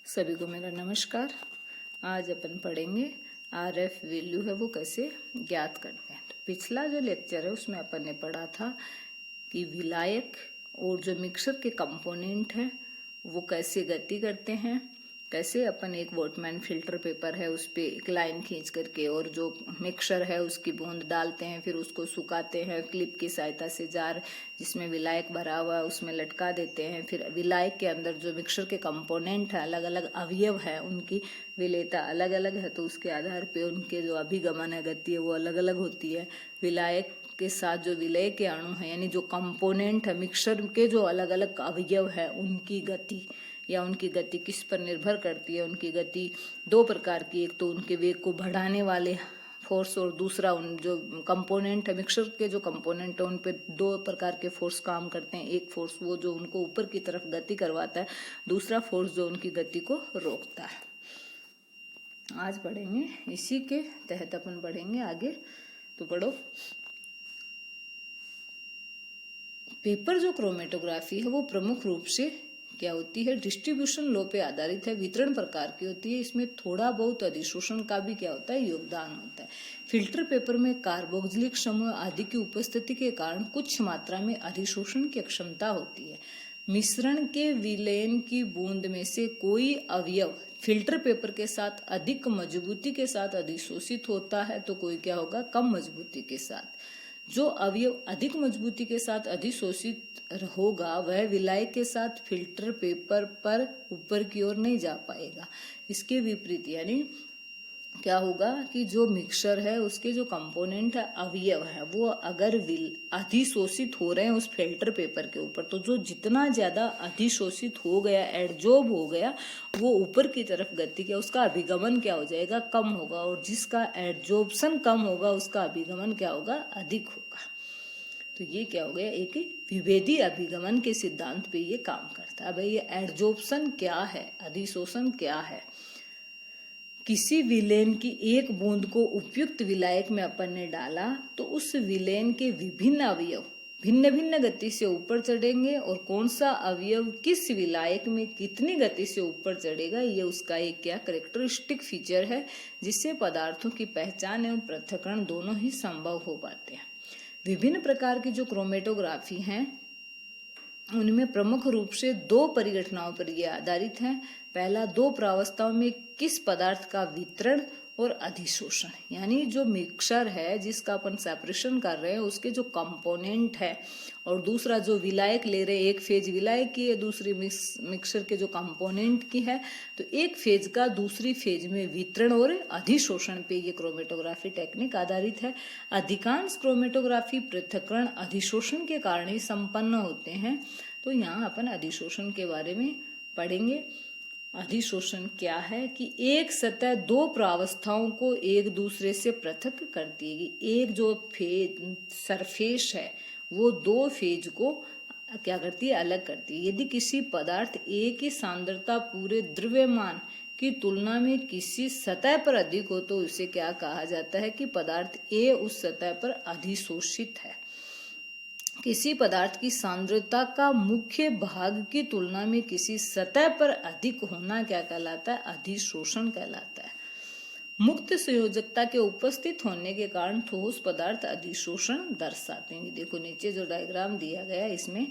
सभी को मेरा नमस्कार। आज अपन पढ़ेंगे आरएफ वैल्यू है वो कैसे ज्ञात करते हैं। तो पिछला जो लेक्चर है उसमें अपन ने पढ़ा था कि विलायक और जो मिक्सर के कंपोनेंट है वो कैसे गति करते हैं, कैसे अपन एक वॉटमैन फिल्टर पेपर है उस पे एक लाइन खींच करके और जो मिक्सर है उसकी बूंद डालते हैं, फिर उसको सुखाते हैं, क्लिप की सहायता से जार जिसमें विलायक भरा हुआ है उसमें लटका देते हैं। फिर विलायक के अंदर जो मिक्सर के कंपोनेंट है, अलग अलग अवयव है, उनकी विलेयता अलग अलग है, तो उसके आधार पे उनके जो अभिगमन है, गति है, वो अलग अलग होती है। विलायक के साथ जो विलय के अणु है यानी जो कंपोनेंट है मिक्सर के, जो अलग अलग अवयव है, उनकी गति या उनकी गति किस पर निर्भर करती है। उनकी गति दो प्रकार की, एक तो उनके वेग को बढ़ाने वाले फोर्स और दूसरा उन जो कंपोनेंट है मिक्सर के जो कंपोनेंट है उन पे दो प्रकार के फोर्स काम करते हैं। एक फोर्स वो जो उनको ऊपर की तरफ गति करवाता है, दूसरा फोर्स जो उनकी गति को रोकता है। आज पढ़ेंगे इसी के तहत अपन पढ़ेंगे आगे। तो पढ़ो। पेपर जो क्रोमेटोग्राफी है वो प्रमुख रूप से क्या होती है, डिस्ट्रीब्यूशन लॉ पे आधारित है, वितरण प्रकार की होती है। इसमें थोड़ा बहुत अधिशोषण का भी क्या होता है, योगदान होता है। फिल्टर पेपर में कार्बोक्सिलिक समूह आदि की उपस्थिति के कारण कुछ मात्रा में अधिशोषण की क्षमता होती है। मिश्रण के विलयन की बूंद में से कोई अवयव फिल्टर पेपर के साथ अधिक मजबूती के साथ अधिशोषित होता है तो कोई क्या होगा, कम मजबूती के साथ। जो अवयव अधिक मजबूती के साथ अधिशोषित होगा वह विलायक के साथ फिल्टर पेपर पर ऊपर की ओर नहीं जा पाएगा। इसके विपरीत यानी क्या होगा कि जो मिक्सर है उसके जो कंपोनेंट है, अवयव है, वो अगर अधिशोषित हो रहे हैं उस फिल्टर पेपर के ऊपर, तो जो जितना ज्यादा अधिशोषित हो गया, एडजॉर्ब हो गया, वो ऊपर की तरफ गति किया, उसका अभिगमन क्या हो जाएगा, कम होगा। और जिसका एडजॉर्प्शन कम होगा उसका अभिगमन क्या होगा, अधिक होगा। तो ये क्या हो गया, एक विभेदी अभिगमन के सिद्धांत पे ये काम करता है। भाई ये एडजॉर्प्शन क्या है, अधिशोषण क्या है। किसी विलेन की एक बूंद को उपयुक्त विलायक में अपन ने डाला तो उस विलेन के विभिन्न अवयव भिन्न भिन्न गति से ऊपर चढ़ेंगे, और कौन सा अवयव किस विलायक में कितनी गति से ऊपर चढ़ेगा ये उसका एक क्या कैरेक्टरिस्टिक फीचर है, जिससे पदार्थों की पहचान एवं पृथक्करण दोनों ही संभव हो पाते हैं। विभिन्न प्रकार की जो क्रोमेटोग्राफी है उनमें प्रमुख रूप से दो परिघटनाओं पर यह आधारित है। पहला, दो प्रावस्थाओं में किस पदार्थ का वितरण और अधिशोषण, यानी जो मिक्सर है जिसका अपन सेपरेशन कर रहे हैं उसके जो कंपोनेंट है, और दूसरा जो विलायक ले रहे, एक फेज विलायक की है, दूसरी मिक्सर के जो कंपोनेंट की है, तो एक फेज का दूसरी फेज में वितरण और अधिशोषण पे ये क्रोमेटोग्राफी टेक्निक आधारित है। अधिकांश क्रोमेटोग्राफी पृथक्करण अधिशोषण के कारण ही संपन्न होते हैं। तो यहाँ अपन अधिशोषण के बारे में पढ़ेंगे। अधिशोषण क्या है कि एक सतह दो प्रावस्थाओं को एक दूसरे से पृथक करती है। एक जो सरफेस है वो दो फेज को क्या करती है, अलग करती है। यदि किसी पदार्थ ए की सांद्रता पूरे द्रव्यमान की तुलना में किसी सतह पर अधिक हो तो उसे क्या कहा जाता है कि पदार्थ ए उस सतह पर अधिशोषित है। किसी पदार्थ की सांद्रता का मुख्य भाग की तुलना में किसी सतह पर अधिक होना क्या कहलाता है, अधिशोषण कहलाता है। मुक्त संयोजकता के उपस्थित होने के कारण ठोस पदार्थ अधिशोषण दर्शाते हैं। देखो नीचे जो डायग्राम दिया गया है इसमें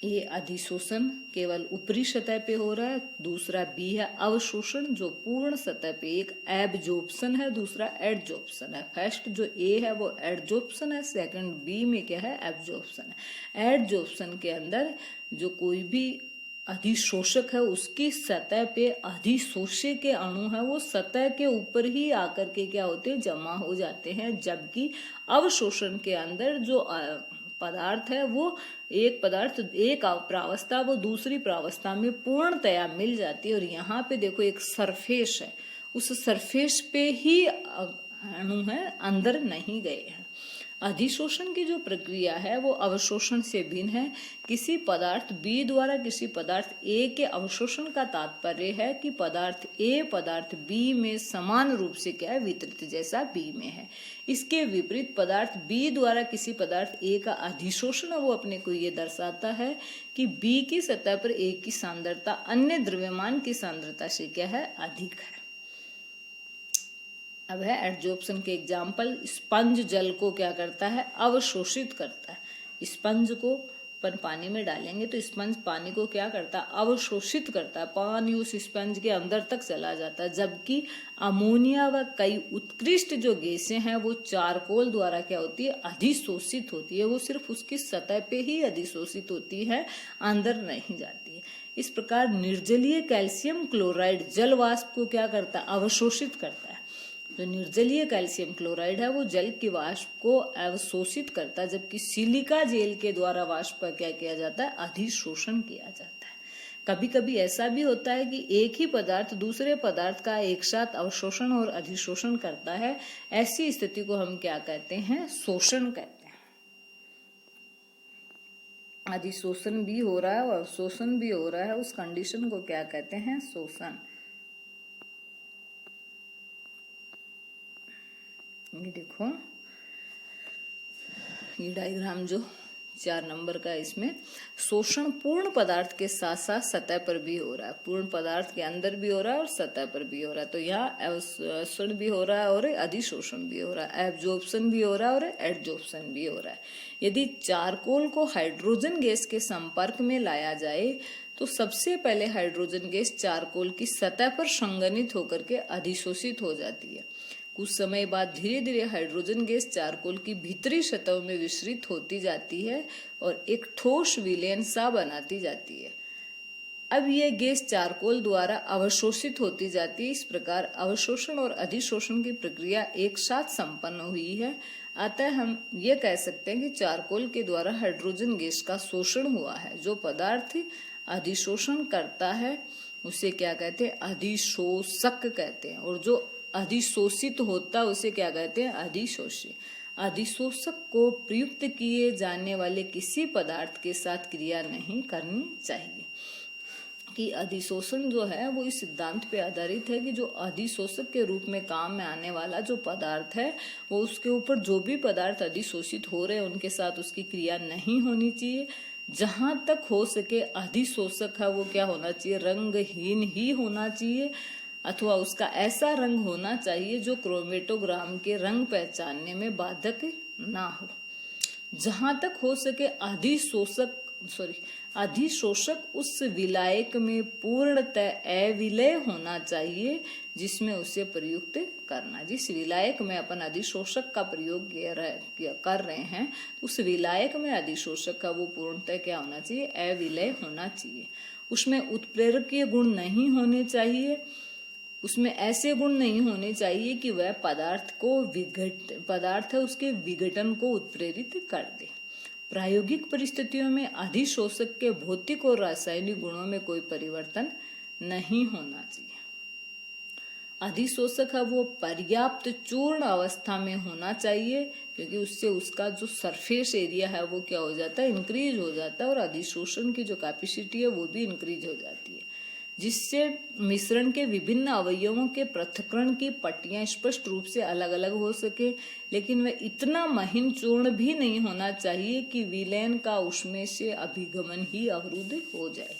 ये अधिशोषण केवल ऊपरी सतह पे हो रहा है। दूसरा बी है अवशोषण, जो पूर्ण सतह पे। एक एब्जॉर्प्शन है, दूसरा एडजॉर्प्शन है। फर्स्ट जो ए है वो एडजॉर्प्शन है, सेकंड बी में क्या है, एब्जॉर्प्शन है। एडजॉर्प्शन के अंदर जो कोई भी अधिशोषक है उसकी सतह पे अधिशोष्य के अणु है वो सतह के ऊपर ही आकर के क्या होते हैं, जमा हो जाते हैं। जबकि अवशोषण के अंदर जो पदार्थ है वो एक पदार्थ एक प्रावस्था वो दूसरी प्रावस्था में पूर्णतया मिल जाती है। और यहाँ पे देखो एक सरफेस है, उस सरफेस पे ही अणु है, अंदर नहीं गए हैं। अधिशोषण की जो प्रक्रिया है वो अवशोषण से भिन्न है। किसी पदार्थ B द्वारा किसी पदार्थ A के अवशोषण का तात्पर्य है कि पदार्थ A पदार्थ B में समान रूप से क्या है, वितरित, जैसा B में है। इसके विपरीत पदार्थ B द्वारा किसी पदार्थ A का अधिशोषण वो अपने को ये दर्शाता है कि B की सतह पर A की सांद्रता अन्य द्रव्यमान की सांद्रता से क्या है, अधिक है। अब है एडजॉर्प्शन के एग्जाम्पल। स्पंज जल को क्या करता है, अवशोषित करता है। स्पंज को अपन पानी में डालेंगे तो स्पंज पानी को क्या करता है, अवशोषित करता है। पानी उस स्पंज के अंदर तक चला जाता है, जबकि अमोनिया व कई उत्कृष्ट जो गैसें हैं वो चारकोल द्वारा क्या होती है, अधिशोषित होती है। वो सिर्फ उसकी सतह पे ही अधिशोषित होती है, अंदर नहीं जाती है। इस प्रकार निर्जलीय कैल्शियम क्लोराइड जल वाष्प को क्या करता है, अवशोषित करता है। जो निर्जलीय कैल्शियम क्लोराइड है वो जल की वाष्प को अवशोषित करता है, जबकि सिलिका जेल के द्वारा वाष्प का क्या किया जाता है, अधिशोषण किया जाता है। कभी कभी ऐसा भी होता है कि एक ही पदार्थ दूसरे पदार्थ का एक साथ अवशोषण और अधिशोषण करता है। ऐसी स्थिति को हम क्या कहते हैं, शोषण कहते हैं। अधिशोषण भी हो रहा है और अवशोषण भी हो रहा है, उस कंडीशन को क्या कहते हैं, शोषण। ये देखो, ये डायग्राम जो 4 नंबर का, इसमें शोषण पूर्ण पदार्थ के साथ साथ सतह पर भी हो रहा है। पूर्ण पदार्थ के अंदर भी हो रहा है और सतह पर भी हो रहा है। तो यहाँ अवशोषण भी हो रहा है और अधिशोषण भी हो रहा है, एब्जॉर्प्शन भी हो रहा है और एडजॉर्प्शन भी हो रहा है। यदि चारकोल को हाइड्रोजन गैस के संपर्क में लाया जाए तो सबसे पहले हाइड्रोजन गैस चारकोल की सतह पर संघनित होकर के अधिशोषित हो जाती है। कुछ समय बाद धीरे धीरे हाइड्रोजन गैस चारकोल की भीतरी सतह में विस्तृत होती जाती है और एक ठोस विलयन सा बनाती जाती है। अब यह गैस चारकोल द्वारा अवशोषित होती जाती है। इस प्रकार अवशोषण और अधिशोषण की प्रक्रिया एक साथ संपन्न हुई है। अतः हम ये कह सकते हैं कि चारकोल के द्वारा हाइड्रोजन गैस का शोषण हुआ है। जो पदार्थ अधिशोषण करता है उसे क्या कहते हैं, अधिशोषक कहते हैं, और जो अधिशोषित होता है उसे क्या कहते हैं, अधिशोषी। अधिशोषक को प्रयुक्त किए जाने वाले किसी पदार्थ के साथ क्रिया नहीं करनी चाहिए। कि अधिशोषण जो है वो इस सिद्धांत पे आधारित है कि जो अधिशोषक के रूप में काम में आने वाला जो पदार्थ है वो उसके ऊपर जो भी पदार्थ अधिशोषित हो रहे हैं उनके साथ उसकी क्रिया नहीं होनी चाहिए। जहां तक हो सके अधिशोषक है वो क्या होना चाहिए, रंगहीन ही होना चाहिए, अथवा उसका ऐसा रंग होना चाहिए जो क्रोमेटोग्राम के रंग पहचानने में बाधक ना हो। जहां तक हो सके अधिशोषक उस विलायक में पूर्णतः अविलय होना चाहिए जिसमें उसे प्रयुक्त करना। जिस विलायक में अपन अधिशोषक का प्रयोग कर रहे हैं उस विलायक में अधिशोषक का वो पूर्णतः क्या होना चाहिए, अविलय होना चाहिए। उसमें उत्प्रेरकीय गुण नहीं होने चाहिए। उसमें ऐसे गुण नहीं होने चाहिए कि वह पदार्थ है उसके विघटन को उत्प्रेरित कर दे। प्रायोगिक परिस्थितियों में अधिशोषक के भौतिक और रासायनिक गुणों में कोई परिवर्तन नहीं होना चाहिए। अधिशोषक है वो पर्याप्त चूर्ण अवस्था में होना चाहिए, क्योंकि उससे उसका जो सरफेस एरिया है वो क्या हो जाता है, इंक्रीज हो जाता है, और अधिशोषण की जो कैपेसिटी है वो भी इंक्रीज हो जाती है, जिससे मिश्रण के विभिन्न अवयवों के पृथक्करण की पट्टियां स्पष्ट रूप से अलग अलग हो सके। लेकिन वह इतना महीन चूर्ण भी नहीं होना चाहिए कि विलयन का उसमें से अभिगमन ही अवरुद्ध हो जाए।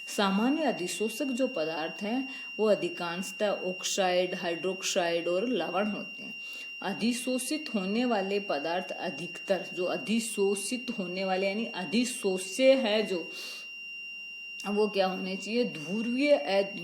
सामान्य अधिशोषक जो पदार्थ हैं वो अधिकांशतः ऑक्साइड, हाइड्रोक्साइड और लवण होते हैं। अधिशोषित होने वाले पदार्थ अधिकतर जो अधिशोषित होने वाले यानी अधिशोष्य है जो वो क्या होने चाहिए, ध्रुवीय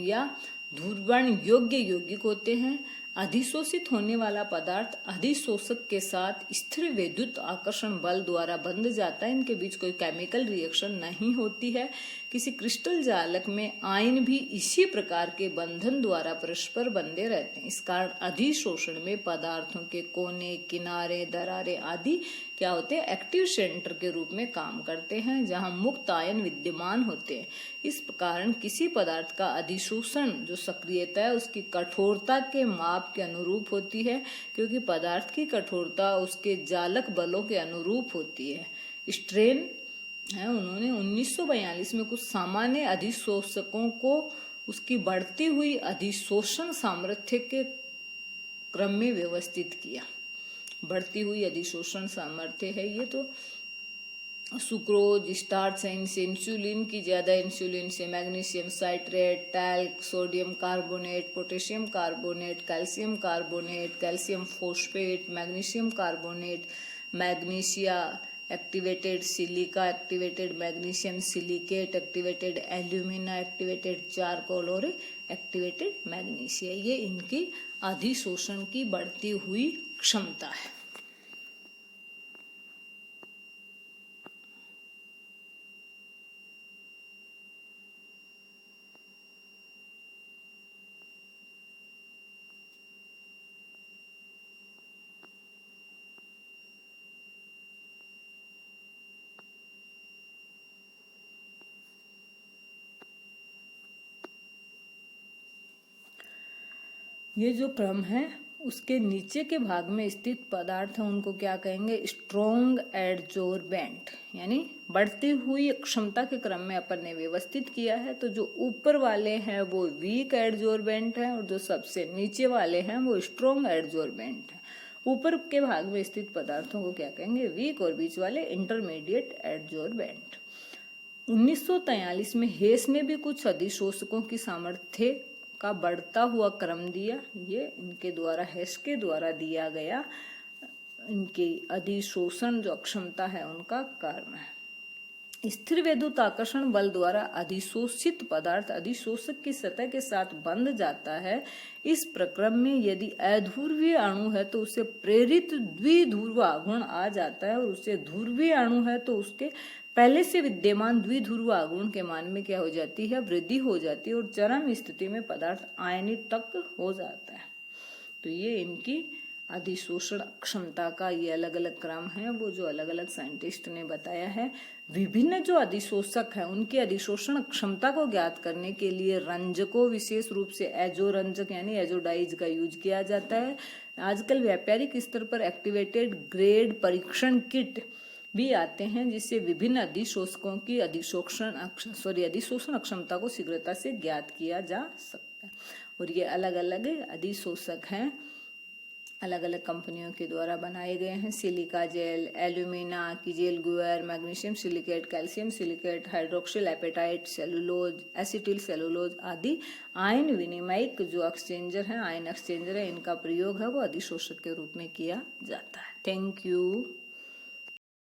या ध्रुवण योग्य यौगिक होते हैं। अधिशोषित होने वाला पदार्थ अधिशोषक के साथ स्थिर विद्युत आकर्षण बल द्वारा बंध जाता है। इनके बीच कोई केमिकल रिएक्शन नहीं होती है, किसी क्रिस्टल जालक में आयन भी इसी प्रकार के बंधन द्वारा परस्पर बंधे रहते हैं। इस कारण अधिशोषण में पदार्थों के कोने, किनारे, दरारें आदि क्या होते हैं, एक्टिव सेंटर के रूप में काम करते हैं, जहां मुक्त आयन विद्यमान होते हैं। इस कारण किसी पदार्थ का अधिशोषण जो सक्रियता है उसकी कठोरता के माप के अनुरूप होती है, क्योंकि पदार्थ की कठोरता उसके जालक बलों के अनुरूप होती है। स्ट्रेन है, उन्होंने 1942 में कुछ सामान्य अधिशोषकों को उसकी बढ़ती हुई अधिशोषण सामर्थ्य के क्रम में व्यवस्थित किया। बढ़ती हुई अधिशोषण सामर्थ्य है ये तो सुक्रोज, स्टार्च है, इनसे इंसुलिन की ज्यादा इंसुलिन से magnesium citrate, talc, sodium carbonate, potassium carbonate, calcium carbonate, calcium phosphate, magnesium carbonate, magnesia, activated silica, activated magnesium silicate, activated alumina, activated charcoal और एक्टिवेटेड मैग्नीशिया, ये इनकी अधिशोषण की बढ़ती हुई क्षमता है। ये जो क्रम है उसके नीचे के भाग में स्थित पदार्थ है उनको क्या कहेंगे, स्ट्रॉन्ग एडजोर्बेंट, यानी बढ़ती हुई क्षमता के क्रम में अपन ने व्यवस्थित किया है। तो जो ऊपर वाले हैं वो वीक एडजोर्बेंट है और जो सबसे नीचे वाले हैं वो स्ट्रॉन्ग एडजोर्बेंट है। ऊपर के भाग में स्थित पदार्थों को क्या कहेंगे, वीक, और बीच वाले इंटरमीडिएट एडजोर्बेंट। 1943 में हेस ने भी कुछ अधिशोषकों की सामर्थ्य का बढ़ता हुआ क्रम दिया। ये इनके द्वारा, हेस के द्वारा दिया गया इनकी अधिशोषण जो अक्षमता है उनका कर्म है। स्थिर वैद्युत आकर्षण बल द्वारा अधिशोषित पदार्थ अधिशोषक की सतह के साथ बंध जाता है। इस प्रक्रम में यदि अध्रुवीय अणु है तो उसे प्रेरित द्विध्रुव आघूर्ण आ जाता है, और उससे ध्रुवीय अणु है तो उसके पहले से विद्यमान द्विध्रुव आघूर्ण के मान में क्या हो जाती है, वृद्धि हो जाती है, और चरम स्थिति में पदार्थ आयनित तक हो जाता है। तो ये इनकी अधिशोषण क्षमता का ये अलग अलग क्रम है, वो जो अलग अलग साइंटिस्ट ने बताया है। विभिन्न जो अधिशोषक है उनकी अधिशोषण क्षमता को ज्ञात करने के लिए रंजकों, विशेष रूप से एजो रंजक यानी एजोडाइज का यूज किया जाता है। आजकल व्यापारिक स्तर पर एक्टिवेटेड ग्रेड परीक्षण किट भी आते हैं, जिससे विभिन्न अधिशोषकों की अधिशोषण क्षमता को शीघ्रता से ज्ञात किया जा सकता है। और ये अलग अलग अधिशोषक हैं, अलग अलग कंपनियों के द्वारा बनाए गए हैं। सिलिका जेल, एल्यूमिना की जेल गुएर, magnesium silicate, calcium silicate, hydroxyl apatite, cellulose, acetyl cellulose आदि आयन विनिमयक जो एक्सचेंजर है, आयन एक्सचेंजर है, इनका प्रयोग है वो अधिशोषक के रूप में किया जाता है। Thank you.